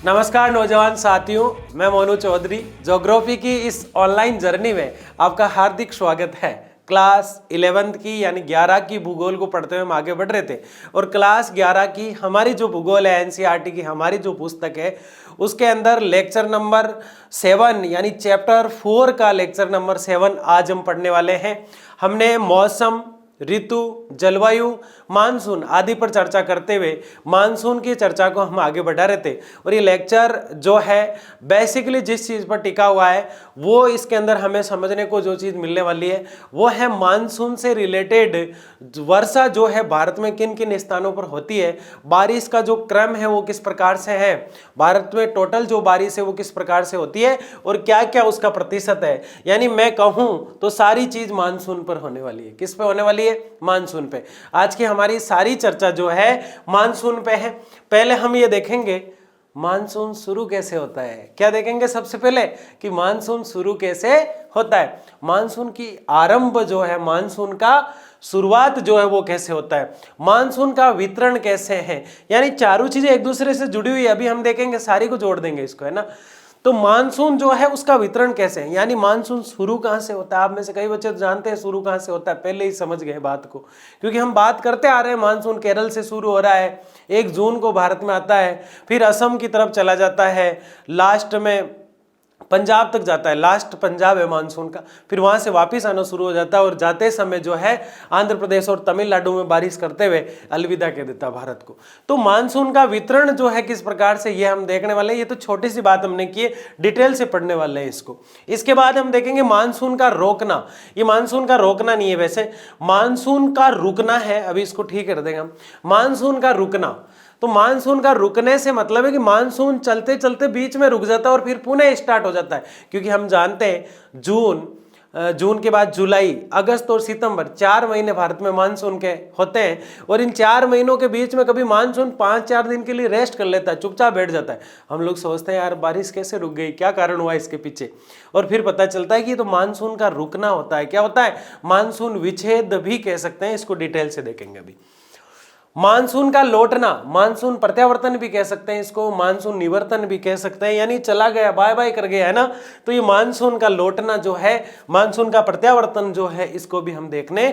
नमस्कार नौजवान साथियों, मैं मोनू चौधरी। ज्योग्राफी की इस ऑनलाइन जर्नी में आपका हार्दिक स्वागत है। क्लास 11th की यानी 11 की भूगोल को पढ़ते हुए हम आगे बढ़ रहे थे और क्लास 11 की हमारी जो भूगोल है एनसीईआरटी की हमारी जो पुस्तक है उसके अंदर लेक्चर नंबर 7 यानी चैप्टर 4 का लेक्चर नंबर 7 आज हम पढ़ने वाले हैं। हमने मौसम, ऋतु, जलवायु, मानसून आदि पर चर्चा करते हुए मानसून की चर्चा को हम आगे बढ़ा रहे थे और ये लेक्चर जो है बेसिकली जिस चीज़ पर टिका हुआ है वो इसके अंदर हमें समझने को जो चीज़ मिलने वाली है वो है मानसून से रिलेटेड वर्षा जो है भारत में किन किन स्थानों पर होती है, बारिश का जो क्रम है वो किस प्रकार से है, भारत में टोटल जो बारिश है वो किस प्रकार से होती है और क्या क्या उसका प्रतिशत है। यानी मैं कहूँ तो सारी चीज़ मानसून पर होने वाली है। किस पे होने वाली है? मानसून पे। आज की हमारी सारी चर्चा जो है मानसून पे है। पहले हम ये देखेंगे मानसून शुरू कैसे होता है। क्या देखेंगे सबसे पहले कि मानसून शुरू कैसे होता है, मानसून की आरंभ जो है, मानसून का शुरुआत जो है वो कैसे होता है, मानसून का वितरण कैसे है। यानी चारों चीजें एक दूसरे से जुड़ी हुई है। अभी हम देखेंगे, सारी को जोड़ देंगे इसको, है ना। तो मानसून जो है उसका वितरण कैसे है, यानी मानसून शुरू कहाँ से होता है। आप में से कई बच्चे तो जानते हैं शुरू कहाँ से होता है, पहले ही समझ गए बात को, क्योंकि हम बात करते आ रहे हैं मानसून केरल से शुरू हो रहा है, 1 जून को भारत में आता है, फिर असम की तरफ चला जाता है, लास्ट में पंजाब तक जाता है, लास्ट पंजाब है मानसून का, फिर वहां से वापस आना शुरू हो जाता है और जाते समय जो है आंध्र प्रदेश और तमिलनाडु में बारिश करते हुए अलविदा कह देता है भारत को। तो मानसून का वितरण जो है किस प्रकार से, ये हम देखने वाले हैं। ये तो छोटी सी बात हमने की है, डिटेल से पढ़ने वाले हैं इसको। इसके बाद हम देखेंगे मानसून का रोकना। ये मानसून का रोकना नहीं है, वैसे मानसून का रुकना है। अभी इसको ठीक कर देंगे हम, मानसून का रुकना। तो मानसून का रुकने से मतलब है कि मानसून चलते चलते बीच में रुक जाता है और फिर पुनः स्टार्ट हो जाता है। क्योंकि हम जानते हैं जून के बाद जुलाई, अगस्त और सितंबर 4 महीने भारत में मानसून के होते हैं और इन 4 महीनों के बीच में कभी मानसून 5-4 दिन के लिए रेस्ट कर लेता है, चुपचाप बैठ जाता है। हम लोग सोचते हैं यार बारिश कैसे रुक गई, क्या कारण हुआ इसके पीछे, और फिर पता चलता है कि तो मानसून का रुकना होता है। क्या होता है? मानसून विच्छेद भी कह सकते हैं, इसको डिटेल से देखेंगे अभी। मानसून का लौटना, मानसून प्रत्यावर्तन भी कह सकते हैं इसको, मानसून निवर्तन भी कह सकते हैं, यानी चला गया, बाय बाय कर गया, है ना। तो ये मानसून का लौटना जो है, मानसून का प्रत्यावर्तन जो है, इसको भी हम देखने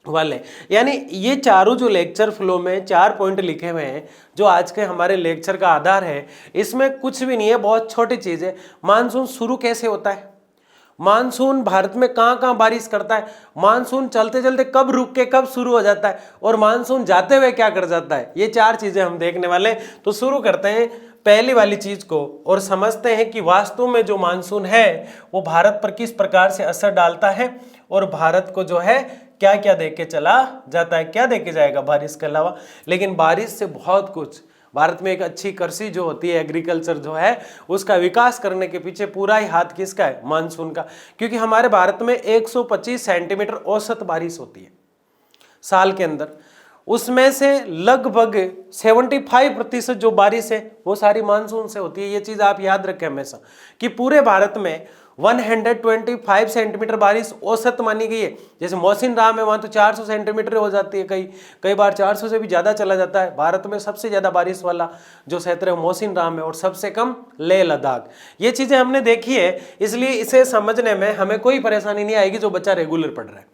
वाले। यानी ये चारों जो लेक्चर फ्लो में 4 पॉइंट लिखे हुए हैं जो आज के हमारे लेक्चर का आधार है, इसमें कुछ भी नहीं है, बहुत छोटी चीज है। मानसून शुरू कैसे होता है, मानसून भारत में कहाँ कहाँ बारिश करता है, मानसून चलते चलते कब रुक के कब शुरू हो जाता है, और मानसून जाते हुए क्या कर जाता है, ये 4 चीजें हम देखने वाले। तो शुरू करते हैं पहली वाली चीज को और समझते हैं कि वास्तव में जो मानसून है वो भारत पर किस प्रकार से असर डालता है और भारत को जो है क्या क्या दे के चला जाता है, क्या दे के जाएगा बारिश के अलावा। लेकिन बारिश से बहुत कुछ, भारत में एक अच्छी कृषि जो होती है, एग्रीकल्चर जो है, उसका विकास करने के पीछे पूरा ही हाथ किसका है? मानसून का। क्योंकि हमारे भारत में 125 सेंटीमीटर औसत बारिश होती है साल के अंदर, उसमें से लगभग 75% जो बारिश है वो सारी मानसून से होती है। ये चीज आप याद रखें हमेशा कि पूरे भारत में 125 सेंटीमीटर बारिश औसत मानी गई है। जैसे मौसिन राम है, वहां तो 400 सेंटीमीटर हो जाती है, कई बार 400 से भी ज्यादा चला जाता है। भारत में सबसे ज्यादा बारिश वाला जो क्षेत्र है मौसिन राम है और सबसे कम लेह लद्दाख। ये चीजें हमने देखी है, इसलिए इसे समझने में हमें कोई परेशानी नहीं आएगी जो बच्चा रेगुलर पढ़ रहा है,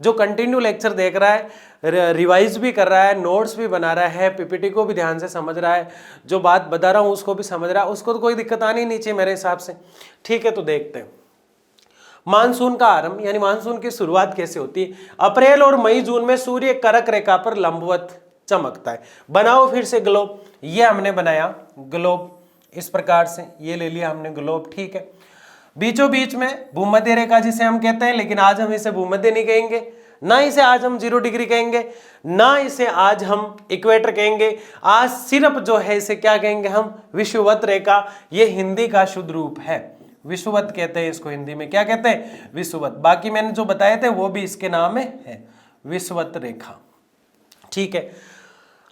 जो कंटिन्यू लेक्चर देख रहा है, रिवाइज भी कर रहा है, नोट्स भी बना रहा है, पीपीटी को भी ध्यान से समझ रहा है, जो बात बता रहा हूं उसको भी समझ रहा है, उसको तो कोई दिक्कत आनी नहीं चाहिए मेरे हिसाब से। ठीक है, तो देखते हैं मानसून का आरंभ यानी मानसून की शुरुआत कैसे होती है। अप्रैल और मई जून में सूर्य कर्क रेखा पर लंबवत चमकता है। बनाओ फिर से ग्लोब, ये हमने बनाया ग्लोब इस प्रकार से, ये ले लिया हमने ग्लोब, ठीक है। बीचों बीच में भूमध्य रेखा जिसे हम कहते हैं, लेकिन आज हम इसे भूमध्य नहीं कहेंगे, ना इसे आज हम 0 डिग्री कहेंगे, ना इसे आज हम इक्वेटर कहेंगे। आज सिर्फ जो है इसे क्या कहेंगे हम? विषुवत रेखा। ये हिंदी का शुद्ध रूप है, विषुवत कहते हैं इसको, हिंदी में क्या कहते हैं? विषुवत। बाकी मैंने जो बताए थे वो भी इसके नाम में है, विषुवत रेखा, ठीक है।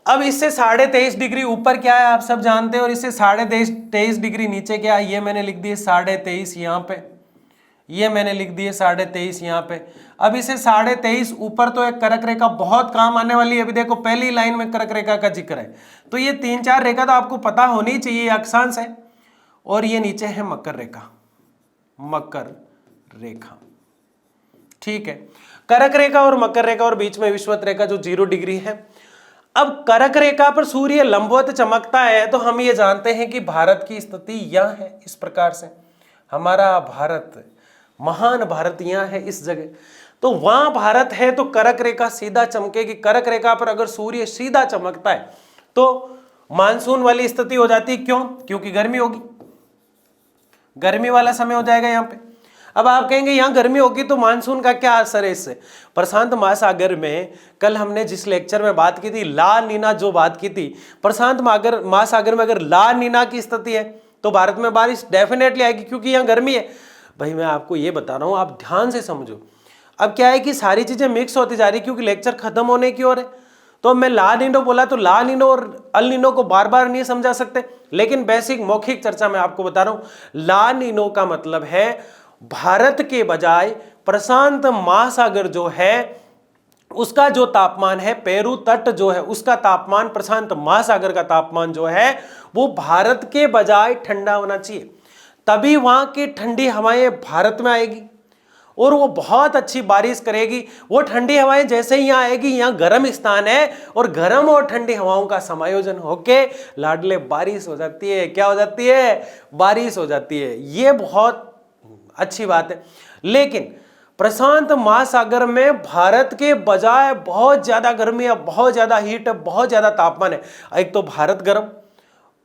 अब इससे 23.5 डिग्री ऊपर क्या है आप सब जानते हैं, और इससे 23.5 डिग्री नीचे क्या है, ये मैंने लिख दिया 23.5 यहाँ पे, ये मैंने लिख दिए 23.5 यहाँ पे। अब इसे 23.5 ऊपर तो एक कर्क रेखा बहुत काम आने वाली है। अभी देखो पहली लाइन में कर्क रेखा का जिक्र है, तो ये 3-4 रेखा तो आपको पता होनी चाहिए। अक्षांश है और ये नीचे है मकर रेखा, मकर रेखा, ठीक है। कर्क रेखा और मकर रेखा और बीच में विषुवत रेखा जो 0 डिग्री है। अब कर्क रेखा पर सूर्य लंबवत चमकता है तो हम ये जानते हैं कि भारत की स्थिति यह है, इस प्रकार से हमारा भारत, महान भारत यहाँ है इस जगह। तो वहां भारत है तो कर्क रेखा सीधा चमकेगी। कर्क रेखा पर अगर सूर्य सीधा चमकता है तो मानसून वाली स्थिति हो जाती है। क्यों? क्योंकि गर्मी होगी, गर्मी वाला समय हो जाएगा यहाँ पे। अब आप कहेंगे यहाँ गर्मी होगी तो मानसून का क्या असर है इससे? प्रशांत महासागर में कल हमने जिस लेक्चर में बात की थी, ला नीना जो बात की थी, प्रशांत महासागर में अगर ला नीना की स्थिति है तो भारत में बारिश डेफिनेटली आएगी, क्योंकि यहाँ गर्मी है। भाई मैं आपको ये बता रहा हूँ, आप ध्यान से समझो। अब क्या है कि सारी चीजें मिक्स होती जा रही, क्योंकि लेक्चर खत्म होने की ओर है। तो मैं ला नीनो बोला तो ला नीनो और अल नीनो को बार बार नहीं समझा सकते, लेकिन बेसिक मौखिक चर्चा में आपको बता रहा हूं। ला नीनो का मतलब है भारत के बजाय प्रशांत महासागर जो है उसका जो तापमान है, पेरू तट जो है उसका तापमान, प्रशांत महासागर का तापमान जो है वो भारत के बजाय ठंडा होना चाहिए। तभी वहां की ठंडी हवाएं भारत में आएगी और वो बहुत अच्छी बारिश करेगी। वो ठंडी हवाएं जैसे ही यहाँ आएगी, यहाँ गर्म स्थान है और गर्म और ठंडी हवाओं का समायोजन होके लाडले बारिश हो जाती है। क्या हो जाती है? बारिश हो जाती है। ये बहुत अच्छी बात है। लेकिन प्रशांत महासागर में भारत के बजाय बहुत ज्यादा गर्मी है, बहुत ज्यादा हीट है, बहुत ज्यादा तापमान है। एक तो भारत गर्म,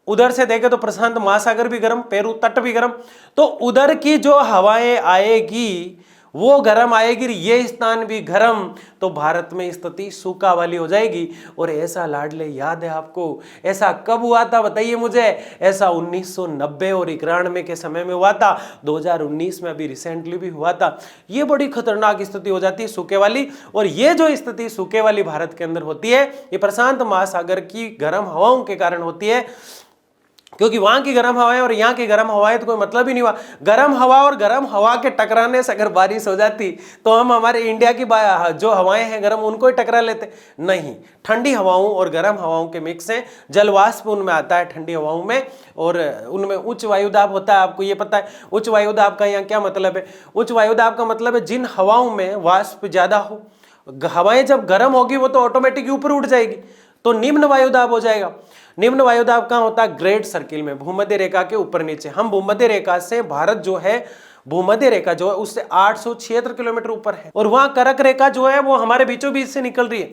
उधर से देखे तो प्रशांत महासागर भी गर्म, पेरू तट भी गर्म, तो उधर की जो हवाएं आएगी वो गर्म आएगी, ये स्थान भी गर्म, तो भारत में स्थिति सूखा वाली हो जाएगी। और ऐसा लाडले याद है आपको, ऐसा कब हुआ था बताइए मुझे? ऐसा 1990 और 91 के समय में हुआ था, 2019 में अभी रिसेंटली भी हुआ था। ये बड़ी खतरनाक स्थिति हो जाती है सूखे वाली। और ये जो स्थिति सूखे वाली भारत के अंदर होती है, ये प्रशांत महासागर की गर्म हवाओं के कारण होती है, क्योंकि वहां की गर्म हवाएं और यहाँ की गर्म हवाएं तो कोई मतलब ही नहीं हुआ। गर्म हवा और गर्म हवा के टकराने से अगर बारिश हो जाती तो हम हमारे इंडिया की जो हवाएं हैं गर्म उनको ही टकरा लेते। नहीं, ठंडी हवाओं और गर्म हवाओं के मिक्स से जलवाष्प उनमें आता है, ठंडी हवाओं में, और उनमें उच्च वायुदाब होता है। आपको ये पता है उच्च वायुदाब का यहाँ क्या मतलब है? उच्च वायुदाब का मतलब है जिन हवाओं में वाष्प ज्यादा हो, हवाएं जब गर्म होगी वो तो ऑटोमेटिक ऊपर उठ जाएगी, तो निम्न वायुदाब हो जाएगा। निम्न वायुदाब कहाँ होता है? ग्रेट सर्किल में, भूमध्य रेखा के ऊपर नीचे। हम भूमध्य रेखा से, भारत जो है भूमध्य रेखा जो है उससे 876 किलोमीटर ऊपर है, और वहां कर्क रेखा जो है वो हमारे बीचों बीच से निकल रही है।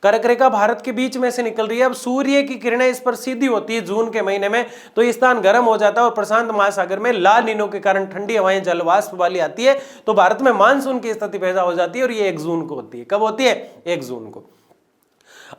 कर्क रेखा भारत के बीच में से निकल रही है। अब सूर्य की किरणें इस पर सीधी होती है जून के महीने में, तो ये स्थान गर्म हो जाता है और प्रशांत महासागर में ला नीनो के कारण ठंडी हवाएं जलवाष्प वाली आती है, तो भारत में मानसून की स्थिति पैदा हो जाती है। और ये 1 जून को होती है। कब होती है? 1 जून को।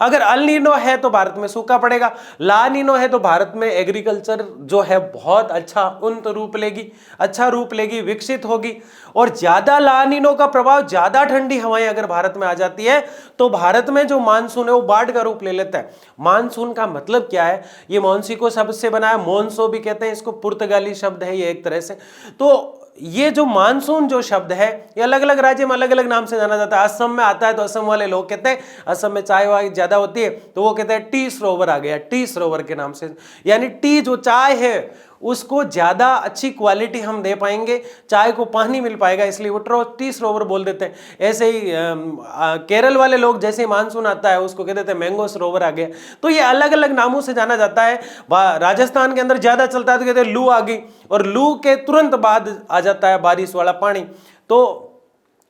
अगर अल नीनो है तो भारत में सूखा पड़ेगा, ला नीनो है तो भारत में एग्रीकल्चर जो है बहुत अच्छा उन्नत रूप लेगी, अच्छा रूप लेगी, विकसित होगी। और ज्यादा ला नीनो का प्रभाव, ज्यादा ठंडी हवाएं अगर भारत में आ जाती है तो भारत में जो मानसून है वो बाढ़ का रूप ले लेता है। मानसून का मतलब क्या है? ये मॉन्सिको शब्द से बना है, मोन्सो भी कहते हैं इसको, पुर्तगाली शब्द है ये एक तरह से। तो ये जो मानसून जो शब्द है ये अलग अलग राज्य में अलग अलग नाम से जाना जाता है। असम में आता है तो असम वाले लोग कहते हैं, असम में चाय वाय ज्यादा होती है तो वो कहते हैं टी सरोवर आ गया, टी सरोवर के नाम से। यानी टी जो चाय है उसको ज्यादा अच्छी क्वालिटी हम दे पाएंगे, चाय को पानी मिल पाएगा, इसलिए वो टी सरोवर बोल देते हैं। ऐसे ही केरल वाले लोग जैसे ही मानसून आता है उसको कहते हैं मैंगो सरोवर आ गया। तो ये अलग अलग नामों से जाना जाता है। राजस्थान के अंदर ज्यादा चलता है तो कहते हैं लू आ गई, और लू के तुरंत बाद आ जाता है बारिश वाला पानी। तो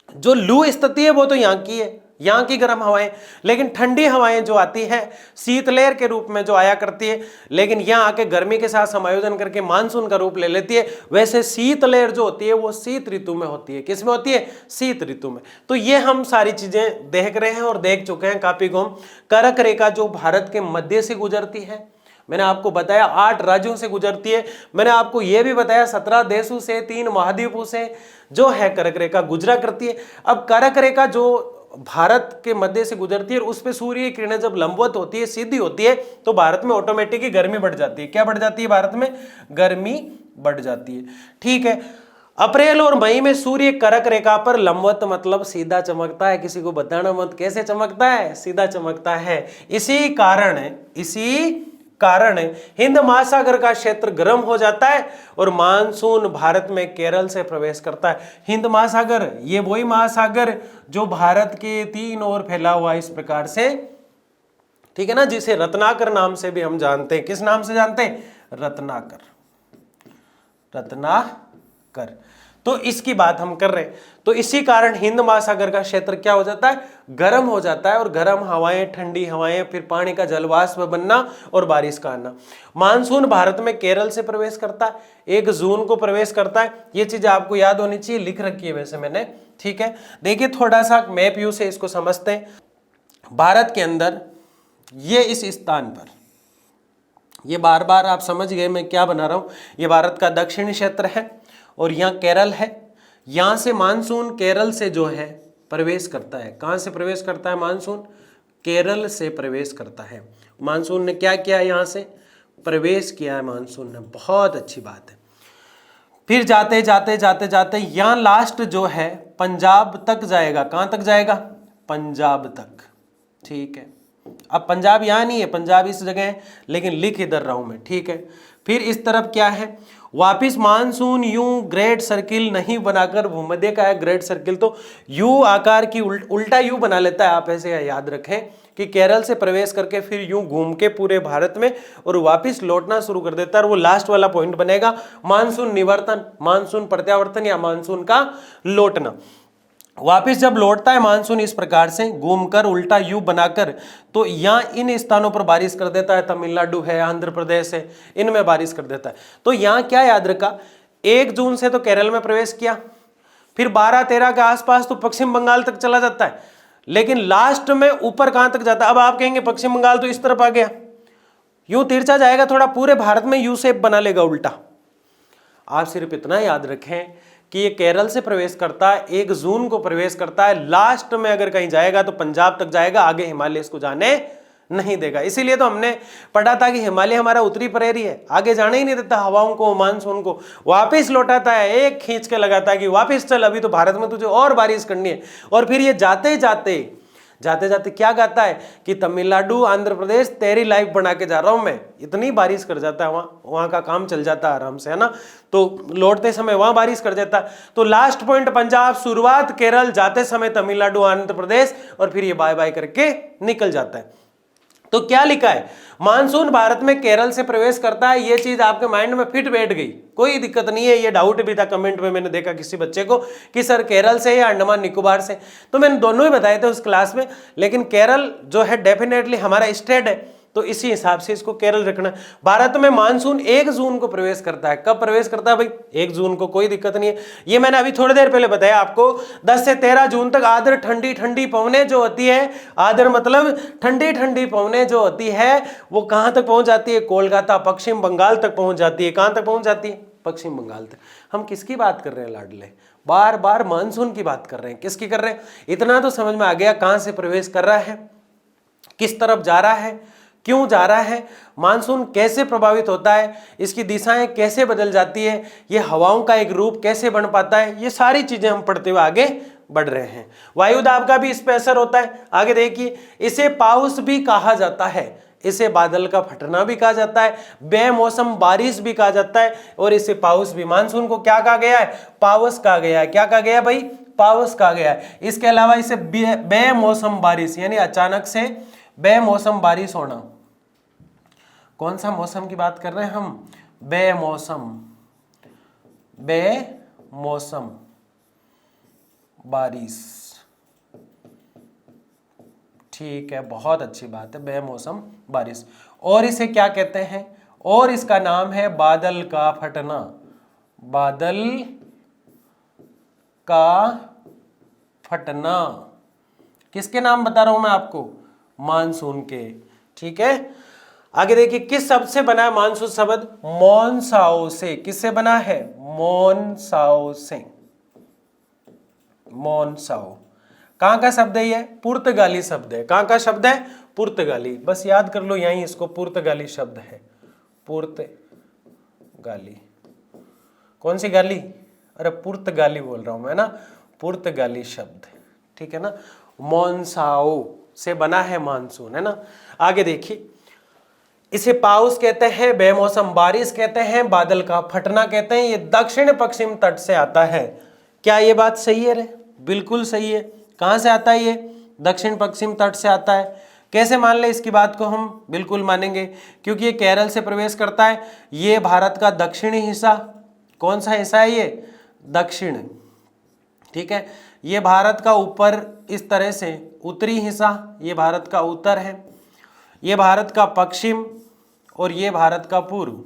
जो लू स्थिति है वो तो यहाँ की है, यहाँ की गर्म हवाएं। लेकिन ठंडी हवाएं जो आती है शीतलहर के रूप में जो आया करती है, लेकिन यहाँ आके गर्मी के साथ समायोजन करके मानसून का रूप ले लेती है। वैसे शीतलहर जो होती है वो शीत ऋतु में होती है। किस में होती है? शीत ऋतु में। तो ये हम सारी चीजें देख रहे हैं और देख चुके हैं काफी गुम। कर्क रेखा जो भारत के मध्य से गुजरती है, मैंने आपको बताया 8 राज्यों से गुजरती है। मैंने आपको यह भी बताया 17 देशों से, 3 महाद्वीपों से जो है कर्क रेखा गुजरा करती है। अब कर्क रेखा जो भारत के मध्य से गुजरती है उस पे सूर्य की किरणें जब लंबवत होती है, सीधी होती है, तो भारत में ऑटोमेटिक गर्मी बढ़ जाती है। क्या बढ़ जाती है? भारत में गर्मी बढ़ जाती है। ठीक है। अप्रैल और मई में सूर्य कर्क रेखा पर लंबवत मतलब सीधा चमकता है। किसी को बताना मत कैसे चमकता है, सीधा चमकता है। इसी कारण हिंद महासागर का क्षेत्र गर्म हो जाता है और मानसून भारत में केरल से प्रवेश करता है। हिंद महासागर ये वही महासागर जो भारत के 3 ओर फैला हुआ इस प्रकार से, ठीक है ना, जिसे रत्नाकर नाम से भी हम जानते हैं। किस नाम से जानते हैं? रत्नाकर। तो इसकी बात हम कर रहे हैं। तो इसी कारण हिंद महासागर का क्षेत्र क्या हो जाता है? गर्म हो जाता है, और गर्म हवाएं, ठंडी हवाएं, फिर पानी का जलवाष्प बनना और बारिश का आना। मानसून भारत में केरल से प्रवेश करता है, 1 जून को प्रवेश करता है। ये चीज आपको याद होनी चाहिए, लिख रखी है वैसे मैंने, ठीक है। देखिए थोड़ा सा मैप व्यू से इसको समझते हैं। भारत के अंदर ये इस स्थान पर, ये बार बार आप समझ गए मैं क्या बना रहा हूं, ये भारत का दक्षिणी क्षेत्र है और यहाँ केरल है। यहाँ से मानसून केरल से जो है प्रवेश करता है। कहाँ से प्रवेश करता है मानसून? केरल से प्रवेश करता है। मानसून ने क्या किया? यहाँ से प्रवेश किया है मानसून ने, बहुत अच्छी बात है। फिर जाते जाते जाते जाते यहाँ लास्ट जो है पंजाब तक जाएगा। कहाँ तक जाएगा? पंजाब तक, ठीक है। अब पंजाब यहाँ नहीं है, पंजाब इस जगह है, लेकिन लिख इधर रहा हूं मैं, ठीक है। फिर इस तरफ क्या है? वापिस मानसून यूं ग्रेट सर्किल नहीं बनाकर, भूमध्य का है ग्रेट सर्किल, तो यू आकार की उल्टा यू बना लेता है। आप ऐसे याद रखें कि केरल से प्रवेश करके फिर यूं घूम के पूरे भारत में और वापिस लौटना शुरू कर देता है। और वो लास्ट वाला पॉइंट बनेगा मानसून निवर्तन, मानसून प्रत्यावर्तन या मानसून का लौटना। वापिस जब लौटता है मानसून इस प्रकार से घूमकर उल्टा यू बनाकर, तो यहाँ इन स्थानों पर बारिश कर देता है। तमिलनाडु है, आंध्र प्रदेश है, इनमें बारिश कर देता है। तो यहाँ क्या याद रखा? 1 जून से तो केरल में प्रवेश किया, फिर 12-13 के आसपास तो पश्चिम बंगाल तक चला जाता है, लेकिन लास्ट में ऊपर कहां तक जाता है? अब आप कहेंगे पश्चिम बंगाल तो इस तरफ आ गया, यूं तिरछा जाएगा थोड़ा, पूरे भारत में यू शेप बना लेगा उल्टा। आप सिर्फ इतना याद रखें कि ये केरल से प्रवेश करता है, 1 जून को प्रवेश करता है, लास्ट में अगर कहीं जाएगा तो पंजाब तक जाएगा, आगे हिमालय इसको जाने नहीं देगा। इसीलिए तो हमने पढ़ा था कि हिमालय हमारा उत्तरी प्रेरी है, आगे जाने ही नहीं देता हवाओं को, मानसून को। वापिस लौटाता है, एक खींच के लगाता है कि वापिस चल, अभी तो भारत में तुझे और बारिश करनी है। और फिर ये जाते जाते क्या गाता है कि तमिलनाडु, आंध्र प्रदेश तेरी लाइफ बना के जा रहा हूं मैं। इतनी बारिश कर जाता है वहां का काम चल जाता है आराम से, है ना। तो लौटते समय वहां बारिश कर जाता है। तो लास्ट पॉइंट पंजाब, शुरुआत केरल, जाते समय तमिलनाडु, आंध्र प्रदेश, और फिर ये बाय बाय करके निकल जाता है। तो क्या लिखा है? मानसून भारत में केरल से प्रवेश करता है। ये चीज आपके माइंड में फिट बैठ गई, कोई दिक्कत नहीं है। ये डाउट भी था कमेंट में, मैंने देखा किसी बच्चे को कि सर केरल से या अंडमान निकोबार से, तो मैंने दोनों ही बताए थे उस क्लास में, लेकिन केरल जो है डेफिनेटली हमारा स्टेट है, तो इसी हिसाब से इसको केरल रखना। भारत में मानसून 1 जून को प्रवेश करता है। कब प्रवेश करता है भाई? 1 जून को, कोई दिक्कत नहीं है। ये मैंने अभी थोड़ी देर पहले बताया आपको, 10 से 13 जून तक आर्द्र ठंडी ठंडी पवनें जो होती है, आर्द्र मतलब ठंडी ठंडी पवनें जो होती है, वो कहां तक पहुंच जाती है? कोलकाता, पश्चिम बंगाल तक पहुंच जाती है। कहां तक पहुंच जाती है? पश्चिम बंगाल तक। हम किसकी बात कर रहे हैं लाडले? बार बार मानसून की बात कर रहे हैं। किसकी कर रहे हैं? इतना तो समझ में आ गया, कहां से प्रवेश कर रहा है, किस तरफ जा रहा है, क्यों जा रहा है, मानसून कैसे प्रभावित होता है, इसकी दिशाएं कैसे बदल जाती है, ये हवाओं का एक रूप कैसे बन पाता है, ये सारी चीजें हम पढ़ते हुए आगे बढ़ रहे हैं। वायुदाब का भी इस पे असर होता है। आगे देखिए, इसे पाउस भी कहा जाता है, इसे बादल का फटना भी कहा जाता है, बेमौसम बारिश भी कहा जाता है, और इसे पाउस भी। मानसून को क्या कहा गया है? पाउस कहा गया है। क्या कहा गया भाई? पाउस कहा गया है। इसके अलावा इसे बेमौसम बारिश, यानी अचानक से बेमौसम बारिश होना। कौन सा मौसम की बात कर रहे हैं हम? बेमौसम, बेमौसम बारिश, ठीक है, बहुत अच्छी बात है, बेमौसम बारिश। और इसे क्या कहते हैं? और इसका नाम है बादल का फटना। बादल का फटना किसके नाम बता रहा हूं मैं आपको? मानसून के, ठीक है। आगे देखिए, किस शब्द से बना है मानसून शब्द? मॉनसाओ से। किससे बना है? मॉनसाओ से। मॉनसाओ कहां का शब्द है? ये पुर्तगाली शब्द है। कहां का शब्द है? पुर्तगाली। बस याद कर लो यहीं इसको, पुर्तगाली शब्द है। पुर्तगाली। कौन सी गाली? अरे पुर्तगाली बोल रहा हूं मैं ना, पुर्तगाली शब्द, ठीक है ना। मॉनसाओ से बना है मानसून, है ना। आगे देखिए, इसे पाउस कहते हैं, बेमौसम बारिश कहते हैं, बादल का फटना कहते हैं। ये दक्षिण पश्चिम तट से आता है। क्या ये बात सही है रे? बिल्कुल सही है। कहां से आता है ये? दक्षिण पश्चिम तट से आता है। कैसे मान ले इसकी बात को? हम बिल्कुल मानेंगे, क्योंकि ये केरल से प्रवेश करता है। ये भारत का दक्षिणी हिस्सा, कौन सा हिस्सा है ये? दक्षिण, ठीक है। ये भारत का ऊपर इस तरह से उत्तरी हिस्सा, ये भारत का उत्तर है, ये भारत का पश्चिम और ये भारत का पूर्व।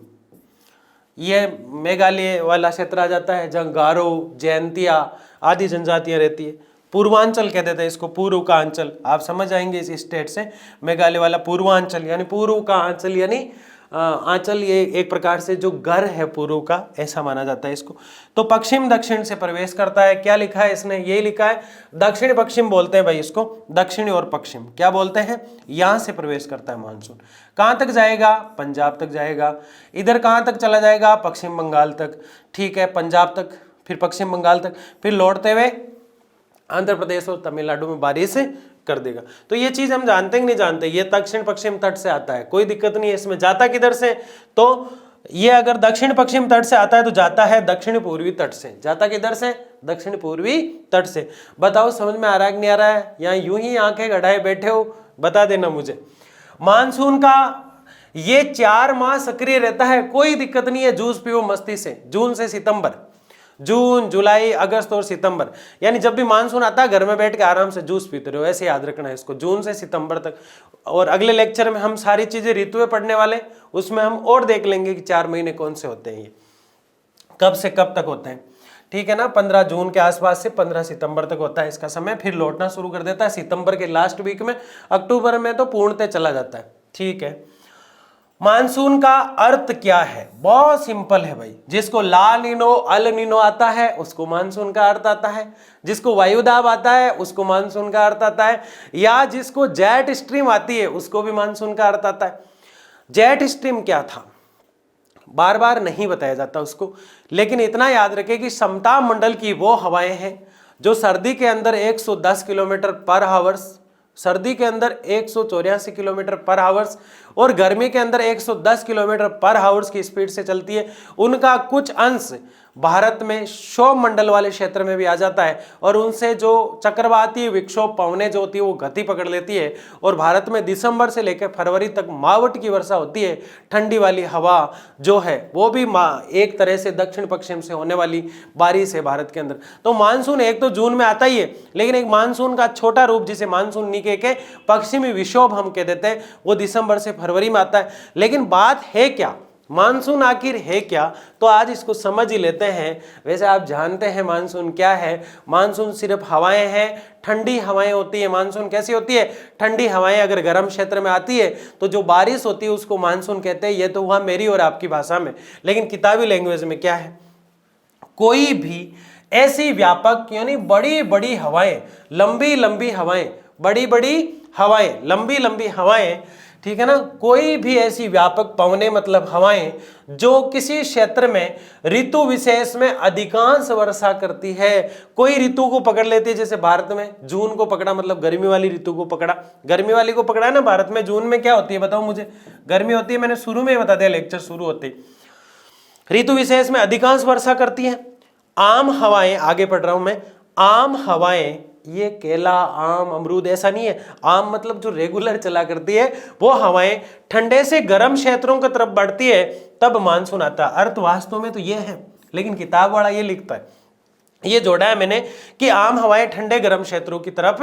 ये मेघालय वाला क्षेत्र आ जाता है, जहाँ गारो, जयंतिया आदि जनजातियां रहती है। पूर्वांचल कह देते हैं इसको, पूर्व का अंचल। आप समझ आएंगे इस स्टेट से, मेघालय वाला पूर्वांचल यानी पूर्व का आंचल, यानी आंचल ये एक प्रकार से जो घर है पूर्व का, ऐसा माना जाता है इसको। तो पश्चिम दक्षिण से प्रवेश करता है। क्या लिखा है इसने? ये लिखा है दक्षिण पश्चिम बोलते हैं भाई इसको, दक्षिणी और पश्चिम क्या बोलते हैं? यहां से प्रवेश करता है मानसून। कहां तक जाएगा? पंजाब तक जाएगा। इधर कहां तक चला जाएगा? पश्चिम बंगाल तक, ठीक है, पंजाब तक, फिर पश्चिम बंगाल तक, फिर लौटते हुए आंध्र प्रदेश और तमिलनाडु में बारिश कर देगा। तो ये चीज हम जानते कि नहीं जानते? ये दक्षिण पश्चिम तट से आता है, कोई दिक्कत नहीं है इसमें। जाता किधर से? तो ये अगर दक्षिण पश्चिम तट से आता है तो जाता है दक्षिण पूर्वी तट से। जाता किधर से? दक्षिण पूर्वी तट से। बताओ समझ में आ रहा है कि नहीं आ रहा है? यहाँ यूं ही आंखें गड़ाए बैठे हो, बता देना मुझे। मानसून का ये 4 माह सक्रिय रहता है, कोई दिक्कत नहीं है। जूस पियो मस्ती से। जून से सितंबर, जून, जुलाई, अगस्त और सितंबर, यानी जब भी मानसून आता है घर में बैठ के आराम से जूस पीते रहो, ऐसे याद रखना है इसको, जून से सितंबर तक। और अगले लेक्चर में हम सारी चीजें ऋतुएं पढ़ने वाले, उसमें हम और देख लेंगे कि 4 महीने कौन से होते हैं, ये कब से कब तक होते हैं, ठीक है ना। 15 जून के आसपास से 15 सितंबर तक होता है इसका समय, फिर लौटना शुरू कर देता है सितंबर के लास्ट वीक में। अक्टूबर में तो पूर्णतः चला जाता है, ठीक है। मानसून का अर्थ क्या है? बहुत सिंपल है भाई। जिसको ला नीनो, अल नीनो आता है उसको मानसून का अर्थ आता है, जिसको वायुदाब आता है उसको मानसून का अर्थ आता है, या जिसको जेट स्ट्रीम आती है उसको भी मानसून का अर्थ आता है। जेट स्ट्रीम क्या था? बार बार नहीं बताया जाता उसको, लेकिन इतना याद रखें कि समताप मंडल की वो हवाएं हैं जो सर्दी के अंदर 110 किलोमीटर पर आवर्स, सर्दी के अंदर 184 किलोमीटर पर आवर्स और गर्मी के अंदर 110 किलोमीटर पर आवर्स की स्पीड से चलती है। उनका कुछ अंश भारत में क्षोभ मंडल वाले क्षेत्र में भी आ जाता है और उनसे जो चक्रवाती विक्षोभ पवनें जो होती है वो गति पकड़ लेती है और भारत में दिसंबर से लेकर फरवरी तक मावट की वर्षा होती है। ठंडी वाली हवा जो है वो भी एक तरह से दक्षिण पश्चिम से होने वाली बारिश है भारत के अंदर। तो मानसून एक तो जून में आता ही है, लेकिन एक मानसून का छोटा रूप जिसे मानसून निके के पश्चिमी विक्षोभ हम कह देते हैं वो दिसंबर से फरवरी में आता है। लेकिन बात है क्या, मानसून आखिर है क्या? तो आज इसको समझ ही लेते हैं। वैसे आप जानते हैं मानसून क्या है। मानसून सिर्फ हवाएं हैं, ठंडी हवाएं होती है। मानसून कैसी होती है? ठंडी हवाएं अगर गर्म क्षेत्र में आती है तो जो बारिश होती है उसको मानसून कहते हैं। ये तो हुआ मेरी और आपकी भाषा में, लेकिन किताबी लैंग्वेज में क्या है? कोई भी ऐसी व्यापक यानी बड़ी बड़ी हवाएं, लंबी लंबी हवाएं, बड़ी बड़ी हवाएं, लंबी लंबी हवाएं, ठीक है ना। कोई भी ऐसी व्यापक पवनें मतलब हवाएं जो किसी क्षेत्र में ऋतु विशेष में अधिकांश वर्षा करती है। कोई ऋतु को पकड़ लेती है, जैसे भारत में जून को पकड़ा मतलब गर्मी वाली ऋतु को पकड़ा, गर्मी वाली को पकड़ा है ना भारत में। जून में क्या होती है बताओ मुझे? गर्मी होती है, मैंने शुरू में बता दिया लेक्चर शुरू होते। ऋतु विशेष में अधिकांश वर्षा करती है। आम हवाएं, आगे पढ़ रहा हूं मैं, आम हवाएं, ये केला, आम, अमरूद ऐसा नहीं है। आम मतलब जो रेगुलर चला करती है वो हवाएं ठंडे से गर्म क्षेत्रों की तरफ बढ़ती है, तब मानसून आता है। अर्थ वास्तव में तो ये है, लेकिन किताब वाला ये लिखता है, ये जोड़ा है मैंने कि आम हवाएं ठंडे गर्म क्षेत्रों की तरफ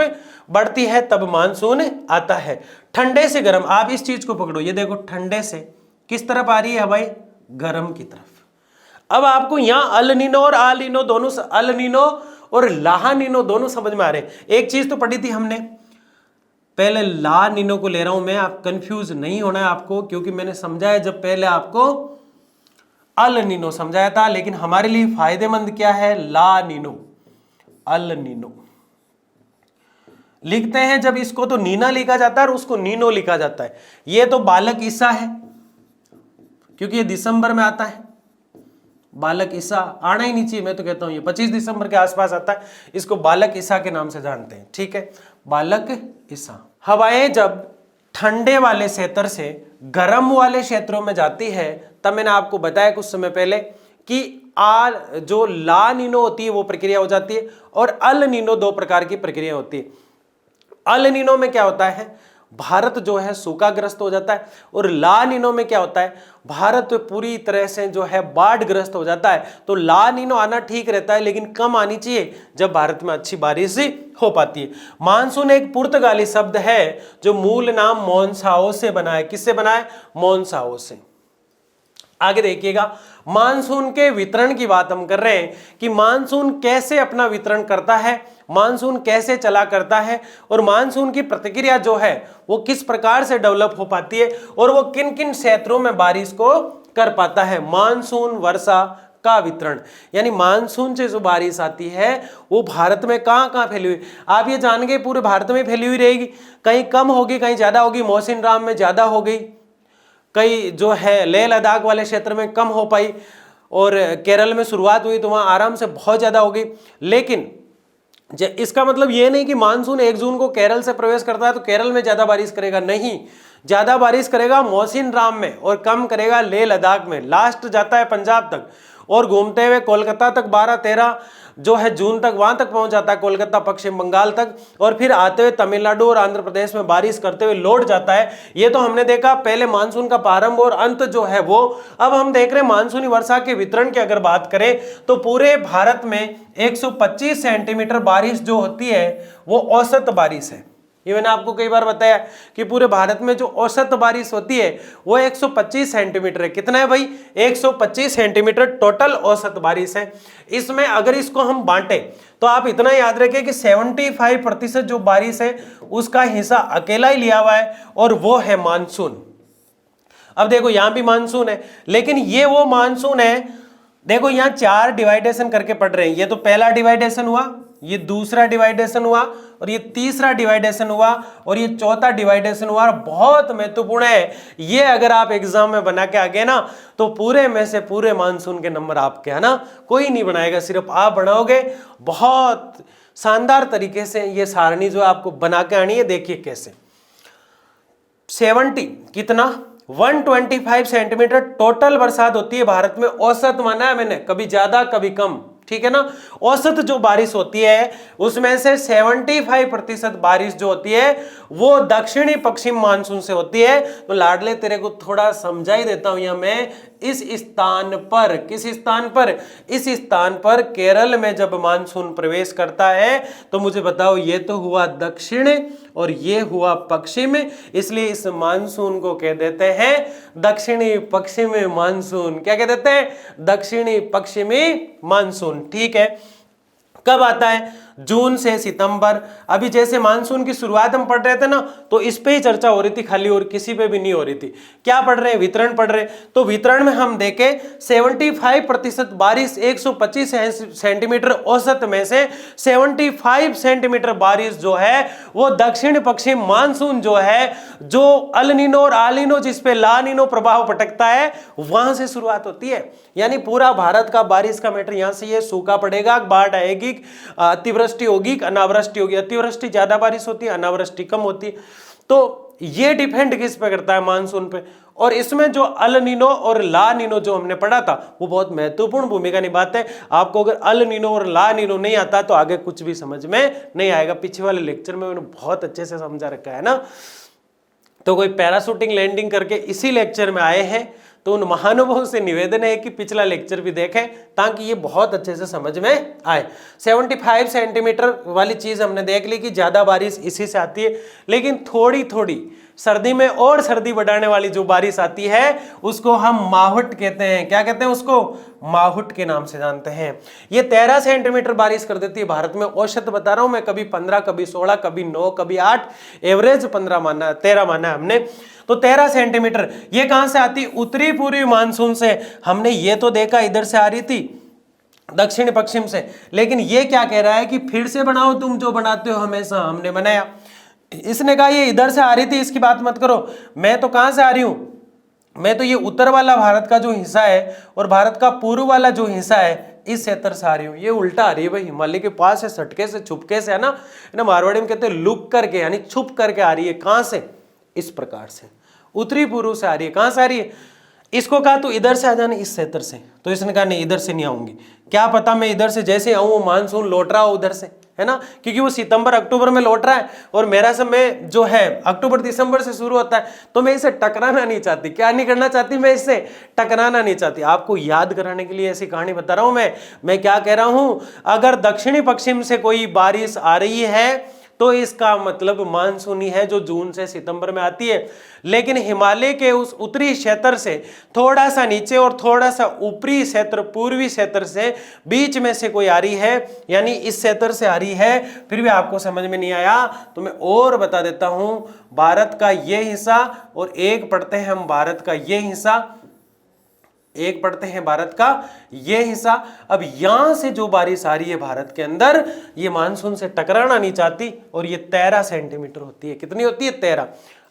बढ़ती है तब मानसून आता है। ठंडे से गर्म, आप इस चीज को पकड़ो, ये देखो ठंडे से किस तरफ आ रही है हवाएं? गर्म की तरफ। अब आपको यहां अल नीनो और आ नीनो दोनों, अल नीनो और ला नीनो दोनों समझ में आ रहे हैं। एक चीज तो पढ़ी थी हमने, पहले ला नीनो को ले रहा हूं मैं, आप कंफ्यूज नहीं होना है आपको, क्योंकि मैंने समझाया जब पहले आपको अल नीनो समझाया था, लेकिन हमारे लिए फायदेमंद क्या है? ला नीनो, अल नीनो लिखते हैं जब इसको तो नीना लिखा जाता है और उसको नीनो लिखा जाता है। ये तो बालक ईसा है क्योंकि ये दिसंबर में आता है, बालक ईसा आना ही नहीं चाहिए, मैं तो कहता हूँ ये 25 दिसंबर के आसपास आता है, इसको बालक ईसा के नाम से जानते हैं, ठीक है, बालक ईसा। हवाएं जब ठंडे वाले क्षेत्र से गर्म वाले क्षेत्रों में जाती है, तब मैंने आपको बताया कुछ समय पहले कि जो ला नीनो होती है वो प्रक्रिया हो जाती है, और अल नीनो दो प्रकार की प्रक्रिया होती है। अल नीनो में क्या होता है, भारत जो है सूखाग्रस्त हो जाता है, और ला नीनो में क्या होता है, भारत पूरी तरह से जो है बाढ़ग्रस्त हो जाता है। तो ला नीनो आना ठीक रहता है, लेकिन कम आनी चाहिए जब भारत में अच्छी बारिश हो पाती है। मानसून एक पुर्तगाली शब्द है जो मूल नाम मोनसाओ से बना है। किससे बना है? मोनसाओ से। आगे देखिएगा, मानसून के वितरण की बात हम कर रहे हैं कि मानसून कैसे अपना वितरण करता है, मानसून कैसे चला करता है, और मानसून की प्रतिक्रिया जो है वो किस प्रकार से डेवलप हो पाती है, और वो किन किन क्षेत्रों में बारिश को कर पाता है। मानसून वर्षा का वितरण, यानी मानसून से जो बारिश आती है वो भारत में कहां कहां फैली हुई, आप ये जान गए पूरे भारत में फैली हुई रहेगी, कहीं कम होगी कहीं ज्यादा होगी। मौसिनराम में ज्यादा हो गई, कई जो है लेह लद्दाख वाले क्षेत्र में कम हो पाई, और केरल में शुरुआत हुई तो वहां आराम से बहुत ज्यादा हो गई। लेकिन इसका मतलब ये नहीं कि मानसून 1 जून को केरल से प्रवेश करता है तो केरल में ज्यादा बारिश करेगा, नहीं, ज्यादा बारिश करेगा मौसिनराम में और कम करेगा लेह लद्दाख में। लास्ट जाता है पंजाब तक और घूमते हुए कोलकाता तक 12-13 जो है जून तक वहां तक पहुंच जाता है, कोलकाता पश्चिम बंगाल तक, और फिर आते हुए तमिलनाडु और आंध्र प्रदेश में बारिश करते हुए लौट जाता है। ये तो हमने देखा पहले मानसून का प्रारंभ और अंत जो है वो। अब हम देख रहे हैं मानसूनी वर्षा के वितरण की अगर बात करें तो पूरे भारत में 125 सेंटीमीटर बारिश जो होती है वो औसत बारिश है। ये मैंने आपको कई बार बताया कि पूरे भारत में जो औसत बारिश होती है वो 125 सेंटीमीटर है। कितना है भाई? 125 सेंटीमीटर टोटल औसत बारिश है। इसमें अगर इसको हम बांटे तो आप इतना याद रखें कि 75% जो बारिश है उसका हिस्सा अकेला ही लिया हुआ है, और वो है मानसून। अब देखो यहां भी मानसून है, लेकिन ये वो मानसून है, देखो यहां 4 डिवाइडेशन करके पढ़ रहे हैं। ये तो पहला डिवाइडेशन हुआ, ये दूसरा डिवाइडेशन हुआ, और ये तीसरा डिवाइडेशन हुआ, और ये चौथा डिवाइडेशन हुआ। बहुत महत्वपूर्ण है ये, अगर आप एग्जाम में बना के आ गए ना तो पूरे में से पूरे मानसून के नंबर आपके, है ना, कोई नहीं बनाएगा, सिर्फ आप बनाओगे। बहुत शानदार तरीके से ये सारणी जो आपको बना के आनी है। देखिए कैसे 70 कितना 125 सेंटीमीटर टोटल बरसात होती है भारत में। औसत माना है मैंने, कभी ज्यादा कभी कम, ठीक है ना। औसत जो बारिश होती है उसमें से 75% बारिश जो होती है वो दक्षिणी पश्चिम मानसून से होती है। तो लाडले तेरे को थोड़ा समझा ही देता हूं यहां मैं। इस स्थान पर, किस स्थान पर? इस स्थान पर केरल में जब मानसून प्रवेश करता है तो मुझे बताओ, ये तो हुआ दक्षिण और ये हुआ पश्चिम, इसलिए इस मानसून को कह देते हैं दक्षिणी पश्चिमी मानसून। क्या कह देते हैं? दक्षिणी पश्चिमी मानसून, ठीक है। कब आता है? जून से सितंबर। अभी जैसे मानसून की शुरुआत हम पढ़ रहे थे ना, तो इस पे ही चर्चा हो रही थी खाली, और किसी पे भी नहीं हो रही थी। क्या पढ़ रहे हैं? वितरण पढ़ रहे हैं। तो वितरण में हम देखें 75% बारिश 125 सेंटीमीटर औसत में से 75 सेंटीमीटर बारिश जो है वो दक्षिण पश्चिम मानसून जो है, जो अल नीनो और आल नीनो जिस पे ला नीनो प्रभाव पटकता है वहां से शुरुआत होती है। यानी पूरा भारत का बारिश का मैटर यहां से ये सूखा पड़ेगा, बाढ़ आएगी, अतिवृष्टि होगी, अनावृष्टि होगी। अतिवृष्टि ज्यादा बारिश होती है, अनावृष्टि कम होती है। तो ये डिपेंड किस पे करता है? मानसून पे। और इसमें जो अल नीनो और ला नीनो जो हमने पढ़ा था वो बहुत महत्वपूर्ण भूमिका निभाते हैं। आपको अगर अल नीनो और ला नीनो नहीं आता तो आगे कुछ भी समझ में नहीं आएगा। पीछे वाले लेक्चर में मैंने बहुत अच्छे से समझा रखा है ना। तो कोई पैराशूटिंग लैंडिंग करके इसी लेक्चर में आए हैं तो उन महानुभावों से निवेदन है कि पिछला लेक्चर भी देखें ताकि ये बहुत अच्छे से समझ में आए। 75 सेंटीमीटर वाली चीज हमने देख ली कि ज्यादा बारिश इसी से आती है, लेकिन थोड़ी थोड़ी सर्दी में और सर्दी बढ़ाने वाली जो बारिश आती है उसको हम माहुट कहते हैं। क्या कहते हैं उसको? माहुट के नाम से जानते हैं। ये 13 सेंटीमीटर बारिश कर देती है भारत में। औसत बता रहा हूं मैं, कभी 15, कभी 16, कभी 9, कभी 8, एवरेज 13 माना है हमने। तो 13 सेंटीमीटर ये कहां से आती? उत्तरी पूर्वी मानसून से। हमने ये तो देखा इधर से आ रही थी दक्षिण पश्चिम से, लेकिन ये क्या कह रहा है कि फिर से बनाओ तुम जो बनाते हो हमेशा। हमने बनाया, इसने कहा ये इधर से आ रही थी, इसकी बात मत करो। मैं तो कहां से आ रही हूं? मैं तो ये उत्तर वाला भारत का जो हिस्सा है और भारत का पूर्व वाला जो हिस्सा है इस क्षेत्र से आ रही हूँ, ये उल्टा आ रही है भाई, हिमालय के पास है, सटके से छुपके से, है ना मारवाड़ी में कहते हैं लुक करके, यानी छुप करके आ रही है। कहां से? इस प्रकार से उत्तरी पूर्व से आ रही है। कहां से आ रही है? इसको कहा तू इधर से आ जाना, इस क्षेत्र से, तो इसने कहा नहीं इधर से नहीं आऊंगी। क्या पता मैं इधर से जैसे आऊं वो मानसून लौट रहा हो उधर से, है ना, क्योंकि वो सितंबर अक्टूबर में लौट रहा है और मेरा समय जो है अक्टूबर दिसंबर से शुरू होता है, तो मैं इसे टकराना नहीं चाहती। क्या नहीं करना चाहती? मैं इससे टकराना नहीं चाहती। आपको याद कराने के लिए ऐसी कहानी बता रहा हूं मैं क्या कह रहा हूं, अगर दक्षिणी पश्चिम से कोई बारिश आ रही है तो इसका मतलब मानसूनी है जो जून से सितंबर में आती है। लेकिन हिमालय के उस उत्तरी क्षेत्र से थोड़ा सा नीचे और थोड़ा सा ऊपरी क्षेत्र पूर्वी क्षेत्र से बीच में से कोई आ रही है, यानी इस क्षेत्र से आ रही है, फिर भी आपको समझ में नहीं आया तो मैं और बता देता हूं। भारत का ये हिस्सा और एक पढ़ते हैं हम भारत का ये हिस्सा, एक पढ़ते हैं भारत का ये हिस्सा। अब यहां से जो बारिश आ रही है भारत के अंदर, ये मानसून से टकराना नहीं चाहती और ये 13 सेंटीमीटर होती है। कितनी होती है? 13।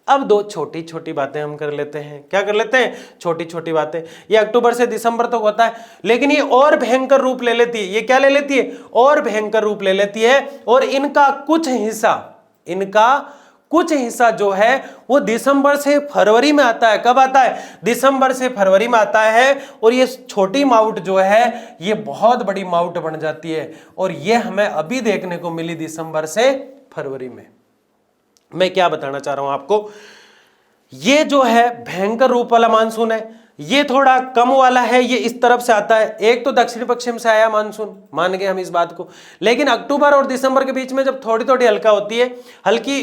अब दो छोटी छोटी बातें हम कर लेते हैं। क्या कर लेते हैं? छोटी छोटी बातें। ये अक्टूबर से दिसंबर तक होता है, लेकिन ये और भयंकर रूप ले लेती है। ये क्या ले लेती है? और भयंकर रूप ले लेती है। और इनका कुछ हिस्सा जो है वो दिसंबर से फरवरी में आता है। कब आता है? दिसंबर से फरवरी में आता है। और ये छोटी माउट जो है ये बहुत बड़ी माउट बन जाती है और ये हमें अभी देखने को मिली दिसंबर से फरवरी में। मैं क्या बताना चाह रहा हूं आपको, ये जो है भयंकर रूप वाला मानसून है, ये थोड़ा कम वाला है, ये इस तरफ से आता है। एक तो दक्षिण पश्चिम से आया मानसून, मान गए हम इस बात को, लेकिन अक्टूबर और दिसंबर के बीच में जब थोड़ी थोड़ी हल्का होती है, हल्की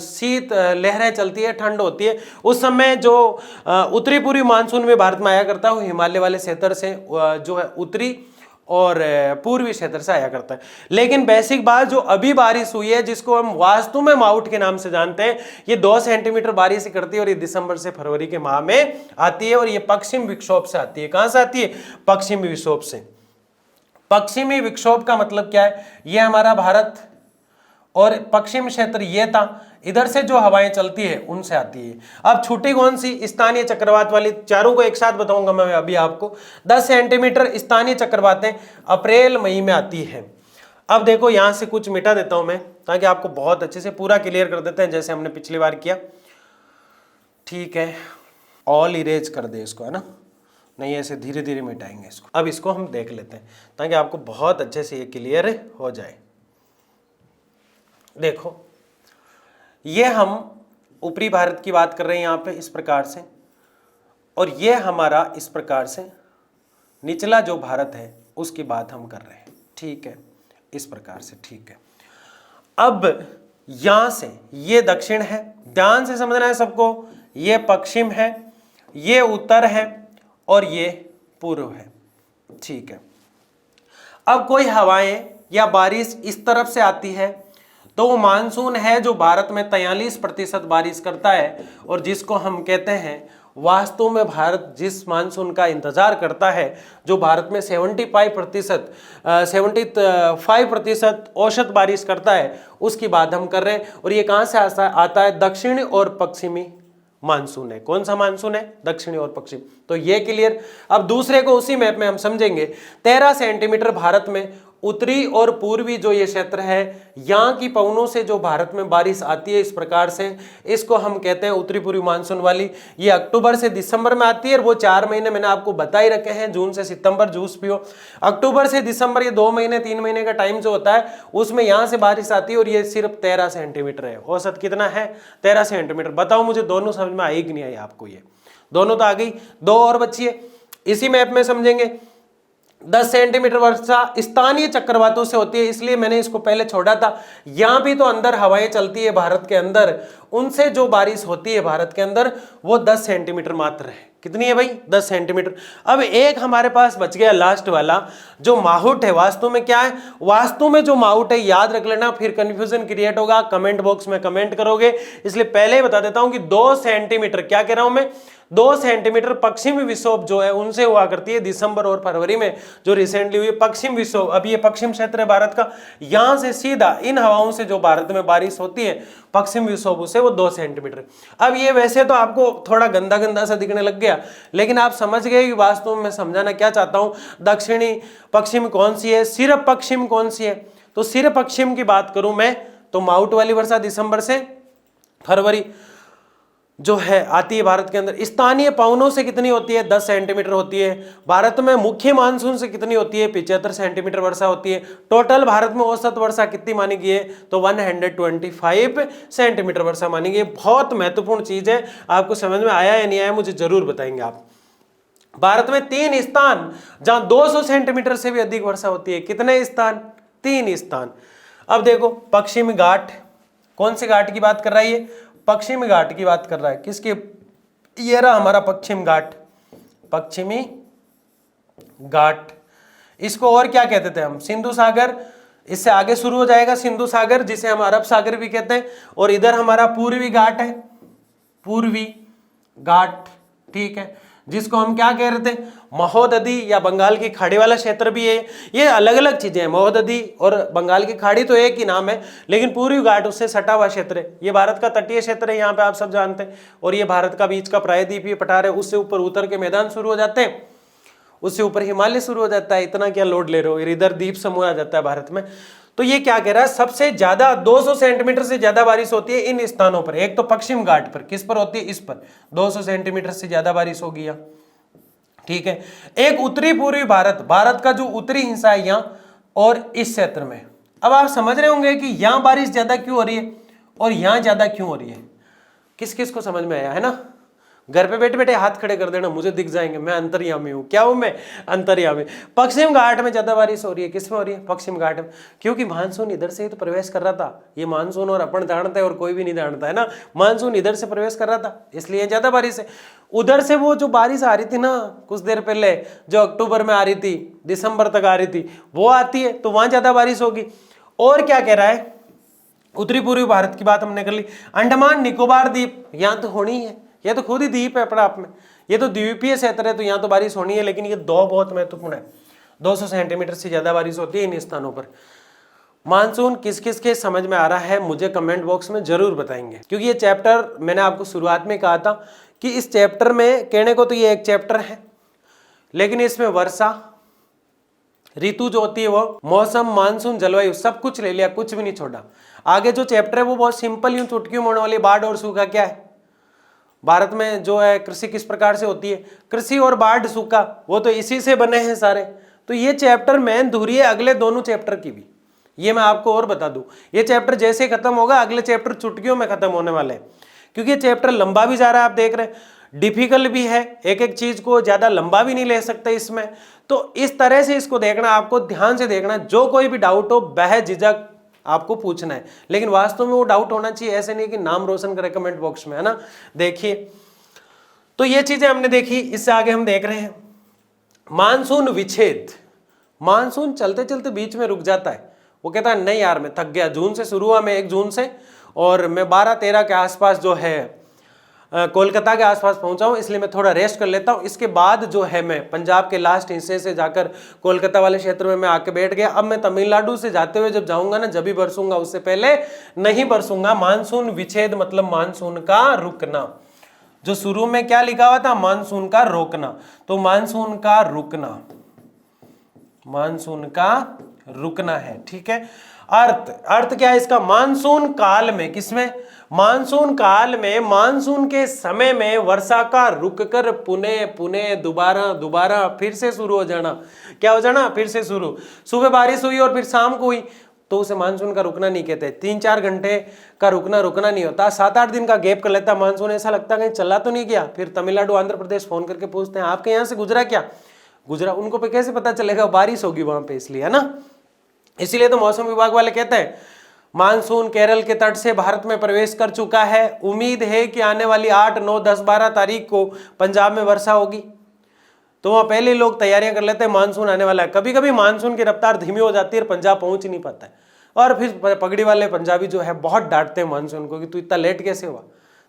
शीत लहरें चलती है, ठंड होती है, उस समय जो उत्तरी पूर्वी मानसून में भारत में आया करता है वो हिमालय वाले क्षेत्र से जो है उत्तरी और पूर्वी क्षेत्र से आया करता है। लेकिन बेसिक बात, जो अभी बारिश हुई है जिसको हम वास्तु में माउट के नाम से जानते हैं, ये 2 सेंटीमीटर बारिश करती है और ये दिसंबर से फरवरी के माह में आती है और ये पश्चिम विक्षोभ से आती है। कहां से आती है? पश्चिमी विक्षोभ से। पश्चिमी विक्षोभ का मतलब क्या है? ये हमारा भारत और पश्चिम क्षेत्र ये था, इधर से जो हवाएं चलती है उनसे आती है। अब छुट्टी कौन सी? स्थानीय चक्रवात वाली। चारों को एक साथ बताऊंगा मैं अभी आपको। 10 सेंटीमीटर स्थानीय चक्रवातें अप्रैल मई में आती है। अब देखो यहां से कुछ मिटा देता हूं मैं ताकि आपको बहुत अच्छे से पूरा क्लियर कर देते हैं जैसे हमने पिछली बार किया। ठीक है, ऑल इरेज कर दे इसको, है ना, नहीं ऐसे धीरे धीरे मिटाएंगे इसको। अब इसको हम देख लेते हैं ताकि आपको बहुत अच्छे से ये क्लियर हो जाए। देखो, ये हम ऊपरी भारत की बात कर रहे हैं यहाँ पे इस प्रकार से, और ये हमारा इस प्रकार से निचला जो भारत है उसकी बात हम कर रहे हैं। ठीक है, इस प्रकार से। ठीक है, अब यहां से ये दक्षिण है, ध्यान से समझना है सबको, ये पश्चिम है, ये उत्तर है और ये पूर्व है। ठीक है, अब कोई हवाएं या बारिश इस तरफ से आती है तो वो मानसून है जो भारत में 43% बारिश करता है और जिसको हम कहते हैं वास्तव में भारत जिस मानसून का इंतजार करता है, जो भारत में 75% औसत बारिश करता है, उसकी बात हम कर रहे हैं। और ये कहां से आता है? दक्षिणी और पश्चिमी मानसून है। कौन सा मानसून है? दक्षिणी और पश्चिम। तो ये क्लियर। अब दूसरे को उसी मैप में हम समझेंगे। 13 सेंटीमीटर भारत में उत्तरी और पूर्वी जो ये क्षेत्र है, यहाँ की पवनों से जो भारत में बारिश आती है इस प्रकार से, इसको हम कहते हैं उत्तरी पूर्वी मानसून वाली। ये अक्टूबर से दिसंबर में आती है और वो 4 महीने मैंने आपको बता ही रखे हैं, जून से सितंबर जूस पियो। अक्टूबर से दिसंबर ये 2 महीने 3 महीने का टाइम जो होता है उसमें यहाँ से बारिश आती है और ये सिर्फ 13 सेंटीमीटर है। औसत कितना है? 13 सेंटीमीटर। बताओ मुझे दोनों समझ में आई कि नहीं आई आपको? ये दोनों तो आ गई, 2 और बची है। इसी मैप में समझेंगे। 10 सेंटीमीटर वर्षा स्थानीय चक्रवातों से होती है, इसलिए मैंने इसको पहले छोड़ा था। यहां भी तो अंदर हवाएं चलती है भारत के अंदर, उनसे जो बारिश होती है भारत के अंदर वो 10 सेंटीमीटर मात्र है। कितनी है भाई? 10 सेंटीमीटर। अब एक हमारे पास बच गया लास्ट वाला जो माउट है। वास्तु में क्या है? वास्तु में जो माउट है याद रख लेना, फिर कंफ्यूजन क्रिएट होगा, कमेंट बॉक्स में कमेंट करोगे, इसलिए पहले ही बता देता हूं कि 2 सेंटीमीटर, क्या कह रहा हूं मैं, 2 सेंटीमीटर पश्चिमी विक्षोभ जो है उनसे हुआ करती है दिसंबर और फरवरी में, जो रिसेंटली हुई पश्चिम विक्षोभ। अब ये पश्चिम क्षेत्र है भारत का, यहां से सीधा इन हवाओं से जो भारत में बारिश होती है पश्चिम विक्षोभ से से वो 2 सेंटीमीटर। अब ये वैसे तो आपको थोड़ा गंदा गंदा सा दिखने लग गया, लेकिन आप समझ गए कि वास्तव में समझाना क्या चाहता हूं। दक्षिणी पश्चिम कौन सी है, सिर्फ पश्चिम कौन सी है, तो सिर्फ पश्चिम की बात करूं मैं तो माउट वाली वर्षा दिसंबर से फरवरी जो है आती है भारत के अंदर। स्थानीय पवनों से कितनी होती है, 10 सेंटीमीटर होती है। भारत में मुख्य मानसून से कितनी होती है, 75 सेंटीमीटर वर्षा होती है। टोटल भारत में औसत वर्षा कितनी मानी गई है, तो 125 सेंटीमीटर वर्षा मानी गई है। बहुत महत्वपूर्ण चीज है, आपको समझ में आया या नहीं आया मुझे जरूर बताएंगे आप। भारत में 3 स्थान जहां 200 सेंटीमीटर से भी अधिक वर्षा होती है। कितने स्थान, 3 स्थान। अब देखो पश्चिमी घाट, कौन से घाट की बात कर रहा है ये, पश्चिमी घाट की बात कर रहा है। किसके, ये रहा हमारा पश्चिम घाट, पश्चिमी घाट। इसको और क्या कहते थे हम, सिंधु सागर, इससे आगे शुरू हो जाएगा सिंधु सागर जिसे हम अरब सागर भी कहते हैं। और इधर हमारा पूर्वी घाट है, पूर्वी घाट, ठीक है, जिसको हम क्या कह रहे थे, महोदधी या बंगाल की खाड़ी वाला क्षेत्र भी है। ये अलग अलग चीजें हैं, महोदधी और बंगाल की खाड़ी तो एक ही नाम है, लेकिन पूर्वी घाट उससे सटा हुआ क्षेत्र है। ये भारत का तटीय क्षेत्र है, यहाँ पे आप सब जानते हैं। और ये भारत का बीच का प्रायद्वीपीय पठार है, उससे ऊपर उतर के मैदान शुरू हो जाते हैं, उससे ऊपर हिमालय शुरू हो जाता है। इतना क्या लोड ले रहे हो, इधर द्वीप समूह आ जाता है भारत में। तो ये क्या कह रहा है, सबसे ज्यादा 200 सेंटीमीटर से ज्यादा बारिश होती है इन स्थानों पर। एक तो पश्चिम घाट पर, किस पर होती है, इस पर 200 सेंटीमीटर से ज्यादा बारिश होगी यहाँ, ठीक है। एक उत्तरी पूर्वी भारत, भारत का जो उत्तरी हिस्सा है यहाँ और इस क्षेत्र में। अब आप समझ रहे होंगे कि यहां बारिश ज्यादा क्यों हो रही है और यहां ज्यादा क्यों हो रही है। किस किस को समझ में आया है ना, घर पे बैठे बैठे हाथ खड़े कर देना, मुझे दिख जाएंगे, मैं अंतर्यामी हूं। क्या हूं मैं, अंतर्यामी। पश्चिम घाट में ज्यादा बारिश हो रही है, किसमें हो रही है, पश्चिम घाट में, क्योंकि मानसून इधर से ही तो प्रवेश कर रहा था। ये मानसून और अपन जानते हैं और कोई भी नहीं जानता है ना, मानसून इधर से प्रवेश कर रहा था, इसलिए ज्यादा बारिश है। उधर से वो जो बारिश आ रही थी ना कुछ देर पहले, जो अक्टूबर में आ रही थी, दिसंबर तक आ रही थी, वो आती है तो वहां ज्यादा बारिश होगी। और क्या कह रहा है, उत्तरी पूर्वी भारत की बात हमने कर ली। अंडमान निकोबार द्वीप, यहां तो होनी है, ये तो खुद ही द्वीप है अपने आप में, ये तो द्वीपीय क्षेत्र है, तो यहाँ तो बारिश होनी है। लेकिन ये 2 बहुत महत्वपूर्ण है, 200 सेंटीमीटर से ज्यादा बारिश होती है इन स्थानों पर। मानसून किस किस के समझ में आ रहा है मुझे कमेंट बॉक्स में जरूर बताएंगे, क्योंकि ये चैप्टर मैंने आपको शुरुआत में कहा था कि इस चैप्टर में कहने को तो ये एक चैप्टर है, लेकिन इसमें वर्षा ऋतु जो होती है वो मौसम, मानसून, जलवायु सब कुछ ले लिया, कुछ भी नहीं छोड़ा। आगे जो चैप्टर है वो बहुत सिंपल, यूं चुटकियों मोड़ने वाली, बाढ़ और सूखा क्या है, भारत में जो है कृषि किस प्रकार से होती है, कृषि और बाढ़ सूखा वो तो इसी से बने हैं सारे। तो ये चैप्टर मेन धुरी है अगले दोनों चैप्टर की भी, ये मैं आपको और बता दूं। ये चैप्टर जैसे खत्म होगा अगले चैप्टर चुटकियों में खत्म होने वाले हैं, क्योंकि ये चैप्टर लंबा भी जा रहा है, आप देख रहे हैं, डिफिकल्ट भी है, एक एक चीज को ज्यादा लंबा भी नहीं ले सकते इसमें। तो इस तरह से इसको देखना, आपको ध्यान से देखना, जो कोई भी डाउट हो बेझिझक आपको पूछना है, लेकिन वास्तव में वो डाउट होना चाहिए, ऐसे नहीं कि नाम रोशन करें कमेंट बॉक्स में, है ना। देखिए तो ये चीजें हमने देखी, इससे आगे हम देख रहे हैं मानसून विच्छेद। मानसून चलते चलते बीच में रुक जाता है, वो कहता है नहीं यार मैं थक गया, जून से शुरू हुआ, मैं 1 जून से, और मैं 12-13 के आसपास जो है कोलकाता के आसपास पहुंचा हूं, इसलिए मैं थोड़ा रेस्ट कर लेता हूं। इसके बाद जो है मैं पंजाब के लास्ट हिस्से से जाकर कोलकाता वाले क्षेत्र में मैं आके बैठ गया। अब मैं तमिलनाडु से जाते हुए जब जाऊंगा ना, जब भी बरसूंगा, उससे पहले नहीं बरसूंगा। मानसून विच्छेद मतलब मानसून का रुकना। जो शुरू में क्या लिखा हुआ था, मानसून का रोकना, तो मानसून का रुकना, मानसून का रुकना है, ठीक है। अर्थ क्या है इसका, मानसून काल में, किसमें, मानसून काल में, मानसून के समय में वर्षा का रुककर पुनः पुनः दोबारा फिर से शुरू हो जाना। क्या हो जाना, फिर से शुरू। सुबह बारिश हुई और फिर शाम को हुई तो उसे मानसून का रुकना नहीं कहते। 3-4 घंटे का रुकना नहीं होता, 7-8 दिन का गैप कर लेता मानसून, ऐसा लगता है कहीं चला तो नहीं गया। फिर तमिलनाडु, आंध्र प्रदेश फोन करके पूछते हैं आपके यहाँ से गुजरा क्या, गुजरा, उनको पे कैसे पता चलेगा, बारिश होगी वहां पे, इसलिए, है ना। इसीलिए तो मौसम विभाग वाले कहते हैं मानसून केरल के तट से भारत में प्रवेश कर चुका है, उम्मीद है कि आने वाली 8, 9, 10, 12 तारीख को पंजाब में वर्षा होगी। तो वहां पहले लोग तैयारियां कर लेते हैं, मानसून आने वाला है। कभी कभी मानसून की रफ्तार धीमी हो जाती है और पंजाब पहुंच ही नहीं पाता है, और फिर पगड़ी वाले पंजाबी जो है बहुत डांटते हैं मानसून को कि तू इतना लेट कैसे हुआ,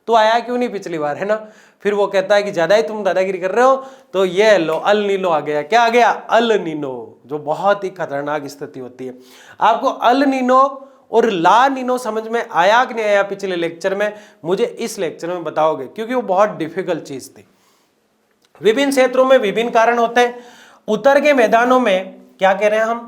तू आया क्यों नहीं पिछली बार, है ना। फिर वो कहता है कि ज्यादा ही तुम दादागिरी कर रहे हो, तो ये लो अल नीनो आ गया। क्या आ गया, अल नीनो, जो बहुत ही खतरनाक स्थिति होती है। आपको अल नीनो और ला नीनो समझ में आया कि नहीं आया पिछले लेक्चर में, मुझे इस लेक्चर में बताओगे, क्योंकि वो बहुत डिफिकल्ट चीज थी। विभिन्न क्षेत्रों में विभिन्न कारण होते हैं। उत्तर के मैदानों में क्या कह रहे हैं हम,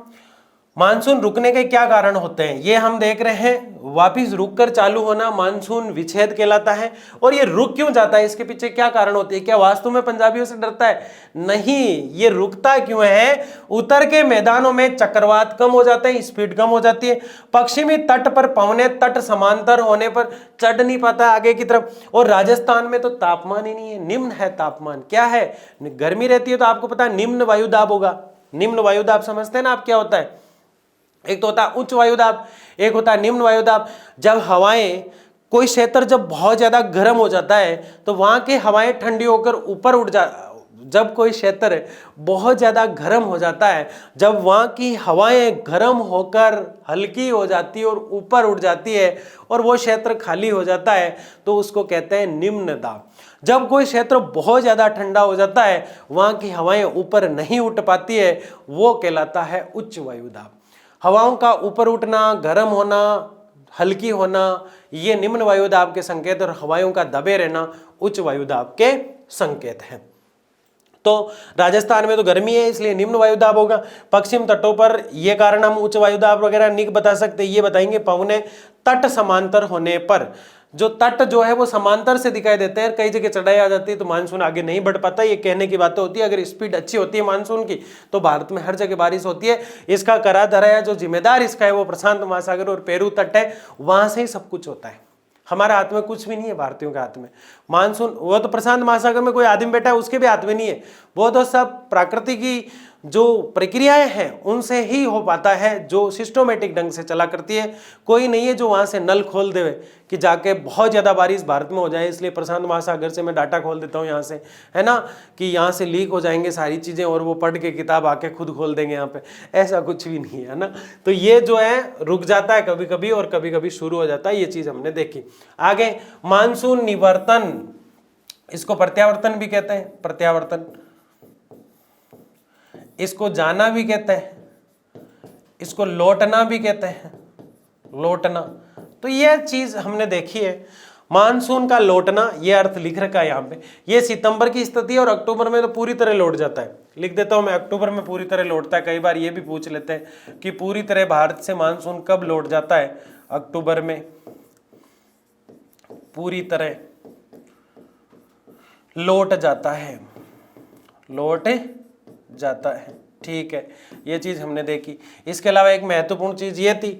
मानसून रुकने के क्या कारण होते हैं, ये हम देख रहे हैं। वापिस रुककर चालू होना मानसून विच्छेद कहलाता है। और ये रुक क्यों जाता है, इसके पीछे क्या कारण होती है? क्या वास्तव में पंजाबियों से डरता है? नहीं, ये रुकता क्यों है? उत्तर के मैदानों में चक्रवात कम हो जाते हैं, स्पीड कम हो जाती है। पश्चिमी तट पर पवने तट समांतर होने पर चढ़ नहीं पाता आगे की तरफ। और राजस्थान में तो तापमान ही नहीं है, निम्न है तापमान। क्या है? गर्मी रहती है तो आपको पता है निम्न वायुदाब होगा। निम्न वायुदाब समझते हैं ना आप क्या होता है? एक तो होता है उच्च वायुदाब, एक होता है निम्न वायुदाब। जब हवाएं, कोई क्षेत्र जब बहुत ज्यादा गर्म हो जाता है तो वहां की हवाएं ठंडी होकर ऊपर उठ जब कोई क्षेत्र बहुत ज्यादा गर्म हो जाता है, जब वहां की हवाएं गर्म होकर हल्की हो जाती है और ऊपर उठ जाती है और वो क्षेत्र खाली हो जाता है, तो उसको कहते हैं निम्न दाब। जब कोई क्षेत्र बहुत ज्यादा ठंडा हो जाता है, वहां की हवाएं ऊपर नहीं उठ पाती है, वो कहलाता है उच्च वायुदाब। हवाओं का ऊपर उठना, गर्म होना, हल्की होना, ये निम्न वायुदाब के संकेत, और हवाओं का दबे रहना उच्च वायुदाब के संकेत हैं। तो राजस्थान में तो गर्मी है इसलिए निम्न वायुदाब होगा। पश्चिम तटों पर ये कारण हम उच्च वायुदाब वगैरह नहीं बता सकते, ये बताएंगे पवने तट समांतर होने पर। जो तट जो है वो समांतर से दिखाई देते हैं, कई जगह चढ़ाई आ जाती है तो मानसून आगे नहीं बढ़ पाता। ये कहने की बातें होती है। अगर स्पीड अच्छी होती है मानसून की तो भारत में हर जगह बारिश होती है। इसका करा धराया जो जिम्मेदार इसका है वो प्रशांत महासागर और पेरू तट है, वहां से ही सब कुछ होता है। हमारे हाथ में कुछ भी नहीं है, भारतीयों के हाथ में मानसून। वो तो प्रशांत महासागर में कोई आदमी बैठा है उसके भी हाथ में नहीं है, वो तो सब प्रकृति की जो प्रक्रियाएं हैं उनसे ही हो पाता है, जो सिस्टोमेटिक ढंग से चला करती है। कोई नहीं है जो वहां से नल खोल देवे कि जाके बहुत ज्यादा बारिश भारत में हो जाए, इसलिए प्रशांत महासागर से मैं डाटा खोल देता हूँ यहाँ से, है ना, कि यहाँ से लीक हो जाएंगे सारी चीजें और वो पढ़ के किताब आके खुद खोल देंगे यहाँ पे। ऐसा कुछ भी नहीं है ना। तो ये जो है रुक जाता है कभी कभी और कभी कभी शुरू हो जाता है, ये चीज हमने देखी। आगे मानसून निवर्तन, इसको प्रत्यावर्तन भी कहते हैं। प्रत्यावर्तन, इसको जाना भी कहते हैं, इसको लौटना भी कहते हैं। लौटना, तो यह चीज हमने देखी है। मानसून का लौटना, यह अर्थ लिख रखा है यहाँ पे। ये सितंबर की स्थिति है और अक्टूबर में तो पूरी तरह लौट जाता है। लिख देता हूं मैं, अक्टूबर में पूरी तरह लौटता है। कई बार ये भी पूछ लेते हैं कि पूरी तरह भारत से मानसून कब लौट जाता है? अक्टूबर में पूरी तरह लौट जाता है, लौट जाता है। ठीक है, ये चीज हमने देखी। इसके अलावा एक महत्वपूर्ण चीज ये थी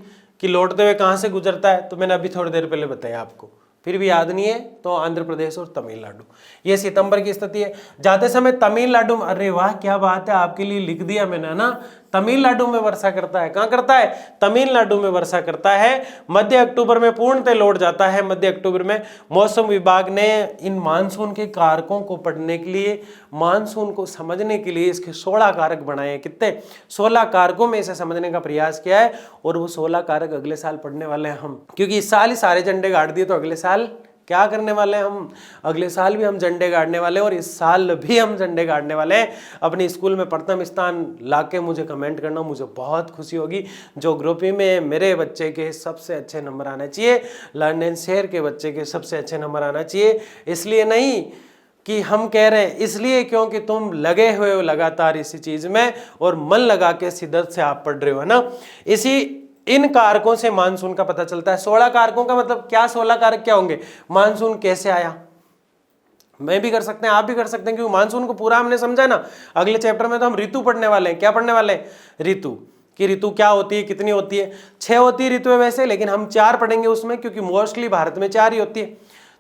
कि लौटते हुए कहां से गुजरता है, तो मैंने अभी थोड़ी देर पहले बताया आपको, फिर भी याद नहीं है तो आंध्र प्रदेश और तमिलनाडु। ये सितंबर की स्थिति है। जाते समय तमिलनाडु, अरे वाह क्या बात है, आपके लिए लिख दिया मैंने ना। तमिलनाडु में वर्षा करता है। कहां करता है? तमिलनाडु में वर्षा करता है। मध्य अक्टूबर में पूर्णतः लौट जाता है। मध्य अक्टूबर में मौसम विभाग ने इन मानसून के कारकों को पढ़ने के लिए, मानसून को समझने के लिए इसके 16 कारक बनाए हैं। कितने? 16 कारकों में इसे समझने का प्रयास किया है। और वो 16 कारक अगले साल पढ़ने वाले हैं हम, क्योंकि इस साल ही सारे झंडे गाड़ दिए तो अगले साल क्या करने वाले हैं हम? अगले साल भी हम झंडे गाड़ने वाले हैं और इस साल भी हम झंडे गाड़ने वाले हैं। अपने स्कूल में प्रथम स्थान लाके मुझे कमेंट करना, मुझे बहुत खुशी होगी। ज्योग्राफी में मेरे बच्चे के सबसे अच्छे नंबर आने चाहिए, लंदन शहर के बच्चे के सबसे अच्छे नंबर आना चाहिए। इसलिए नहीं कि हम कह रहे हैं, इसलिए क्योंकि तुम लगे हुए हो लगातार इसी चीज में और मन लगा के शिद्दत से आप पढ़ रहे हो, है ना। इसी इन कारकों से मानसून का पता चलता है। 16 कारकों का मतलब क्या? 16 कारक क्या होंगे? मानसून कैसे आया, मैं भी कर सकते हैं, आप भी कर सकते हैं, क्योंकि मानसून को पूरा हमने समझा ना। अगले चैप्टर में तो हम ऋतु पढ़ने वाले हैं। क्या पढ़ने वाले हैं? ऋतु। कि ऋतु क्या होती है, कितनी होती है? 6 होती है ऋतु वैसे, लेकिन हम 4 पढ़ेंगे उसमें, क्योंकि मोस्टली भारत में 4 ही होती है।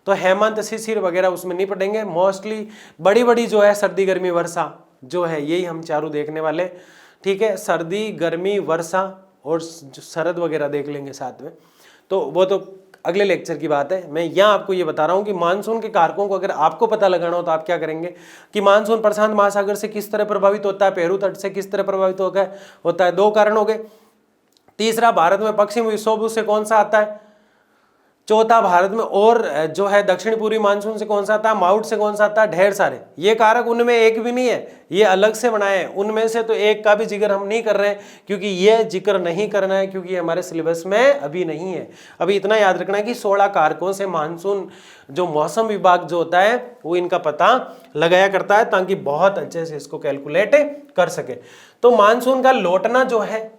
तो हेमंत, शिशिर वगैरह उसमें नहीं पढ़ेंगे। मोस्टली बड़ी बड़ी जो है सर्दी, गर्मी, वर्षा जो है, यही हम चारों देखने वाले। ठीक है, सर्दी, गर्मी, वर्षा और शरद वगैरह देख लेंगे साथ में। तो वो तो अगले लेक्चर की बात है। मैं यहाँ आपको ये बता रहा हूँ कि मानसून के कारकों को अगर आपको पता लगाना हो तो आप क्या करेंगे कि मानसून प्रशांत महासागर से किस तरह प्रभावित होता है, पेरू तट से किस तरह प्रभावित होता है। 2 कारण हो गए। तीसरा, भारत में पश्चिम विक्षोभ से कौन सा आता है? चौथा भारत में और जो है दक्षिण पूर्वी मानसून से कौन सा आता है, माउट से कौन सा आता है, ढेर सारे। ये कारक उनमें एक भी नहीं है, ये अलग से बनाए हैं। उनमें से तो एक का भी जिक्र हम नहीं कर रहे हैं, क्योंकि ये जिक्र नहीं करना है, क्योंकि हमारे सिलेबस में अभी नहीं है। अभी इतना याद रखना है कि 16 कारकों से मानसून जो मौसम विभाग जो होता है वो इनका पता लगाया करता है, ताकि बहुत अच्छे से इसको कैलकुलेट कर सके। तो मानसून का लौटना जो है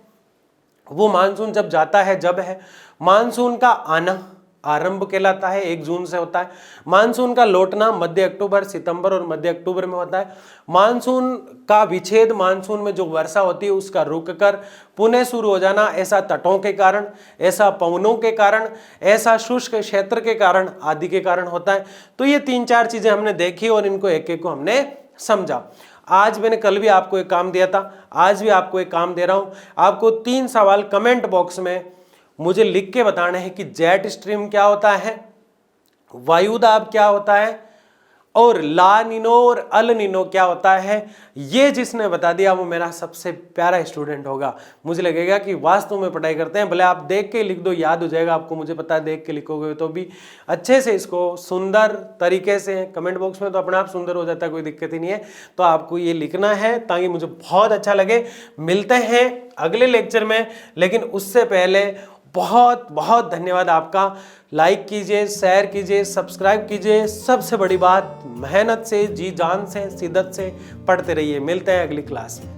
वो मानसून जब जाता है जब है, मानसून का आना आरंभ कहलाता है, 1 जून से होता है। मानसून का लौटना मध्य अक्टूबर, सितंबर और मध्य अक्टूबर में होता है। मानसून का विच्छेद, मानसून में जो वर्षा होती है उसका रुक कर पुनः शुरू हो जाना, ऐसा तटों के कारण, ऐसा पवनों के कारण, ऐसा शुष्क क्षेत्र के कारण आदि के कारण होता है। तो ये 3-4 चीजें हमने देखी और इनको एक एक को हमने समझा। आज मैंने कल भी आपको एक काम दिया था, आज भी आपको एक काम दे रहा हूं। आपको 3 सवाल कमेंट बॉक्स में मुझे लिख के बताना है कि जेट स्ट्रीम क्या होता है, वायुदाब क्या होता है और ला नीनो और अल नीनो क्या होता है। ये जिसने बता दिया वो मेरा सबसे प्यारा स्टूडेंट होगा। मुझे लगेगा कि वास्तव में पढ़ाई करते हैं। भले आप देख के लिख दो, याद हो जाएगा आपको, मुझे पता है देख के लिखोगे तो भी अच्छे से इसको सुंदर तरीके से, कमेंट बॉक्स में तो अपने आप सुंदर हो जाता है, कोई दिक्कत ही नहीं है। तो आपको ये लिखना है ताकि मुझे बहुत अच्छा लगे। मिलते हैं अगले लेक्चर में, लेकिन उससे पहले बहुत बहुत धन्यवाद आपका। लाइक कीजिए, शेयर कीजिए, सब्सक्राइब कीजिए। सबसे बड़ी बात, मेहनत से, जी जान से, शिद्दत से पढ़ते रहिए। मिलते हैं अगली क्लास में।